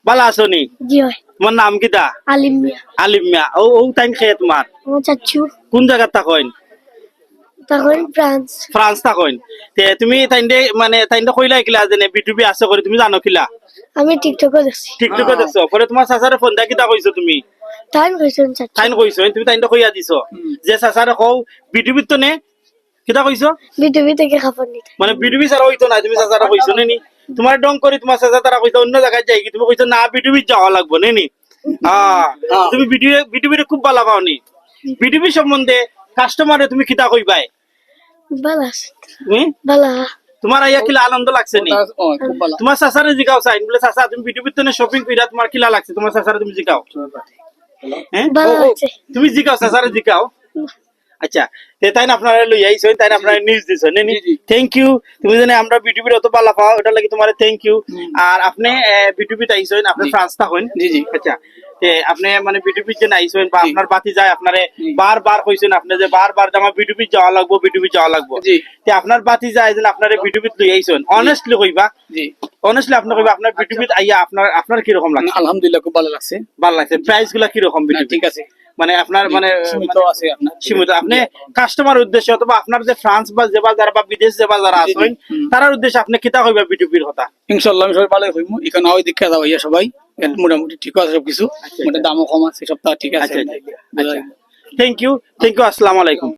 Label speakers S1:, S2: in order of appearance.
S1: ভালো আছো নি?
S2: জি হয়
S1: তোমার নাম কিটা?
S2: আলিম মিয়া
S1: আলিম মিয়া। ও ও টাইম খেয়ে তোমার
S2: আমার চাচ্ছু
S1: কোন জায়গা থাকেন?
S2: তখন ফ্রান্স
S1: ফ্রান্স থাকেন। তে তুমি তাইন্দে মানে তাইন্দে কইলা কিলা যে বিটুবি আছে করে তুমি জানো কিলা?
S2: আমি টিকটকে দেখছি
S1: টিকটকে দেখছো পরে তোমার চাচারে ফোন দা কিটা কইছো তুমি?
S2: তাই কইছেন চাচ্ছু
S1: তাইন কইছো তুমি তাইন্দে কইয়া দিছো যে চাচারে কও বিটুবিত তো নে কিটা কইছো?
S2: বিটুবি থেকে খাবার নিতে
S1: মানে বিটুবি ছাড়া হইতো না তুমি চাচারা কইছো নি? তোমার ডং করে তোমার চাচা তারা কইছো অন্য জায়গায় যাই কি তুমি কইছো না বিটুবি যাওয়া লাগবো নি? তুমি বিটুবির খুব ভালো পাও নি? বিটুবি সম্বন্ধে কাস্টমারে তুমি কিটা কইবাই?
S2: বালা আছে
S1: হুম?
S2: বালা
S1: তোমার আইয়া কিলা আনন্দ লাগছে নি? তোমার চাচারে জিগাও চাই বলে চাচা তুমি বিটুবির তো শপিং কইরা তোমার কিলা লাগছে তোমার চাচারে তুমি জিগাও। হ্যাঁ
S2: বালা আছে
S1: তুমি জিগাও চাচারে জিগাও। আচ্ছা তাই না আপনারা লই আইছো তাই না আপনারা নিউজ দিছো নি? Thank you. তুমি জানে আমরা বিটুবির অত ভালো পাও এটা লাগি তোমার থ্যাংক ইউ। আর আপনি বিটুবিতে আইছো আপনি ফ্রান্স থাকেন?
S3: জি জি
S1: আচ্ছা আপনি মানে বিটুবির জন্য আইছেন বা আপনার বাতি যায় আপনারে বারবার কইছেন আপনি যে বারবার আমার বিটুবি যাওয়া লাগবো বিটুবি যাওয়া লাগবো
S3: জি
S1: তে আপনার বাতি যায় যে আপনারে বিটুবিত লই আইছেন অনেস্টলি কইবা
S3: জি
S1: অনেস্টলি আপনি কইবা আপনার বিটুবিত আইয়া আপনার আপনার কি রকম লাগছে?
S3: আলহামদুলিল্লাহ খুব ভালো লাগছে
S1: ভালো লাগছে প্রাইস গুলা কি রকম
S3: না,
S1: বিটুবি?
S3: ঠিক আছে
S1: মানে আপনার মানে
S3: সীমিত আছে আপনার
S1: সীমিত আপনি কাস্টমার উদ্দেশ্যে অথবা আপনার যে ফ্রান্স বা যে বাজার বা বিদেশ যে বাজার আছেন তার উদ্দেশ্যে আপনি কিতা কইবা বিটুবির কথা?
S3: ইনশাআল্লাহ আমি সবাই ভালো হইব এখানে ওই দীক্ষা দাও ইয়া সবাই মোটামুটি ঠিক আছে সবকিছু মোটামুটি দামও কম আছে সপ্তাহ ঠিক আছে
S1: আচ্ছা থ্যাংক ইউ আসসালামু আলাইকুম।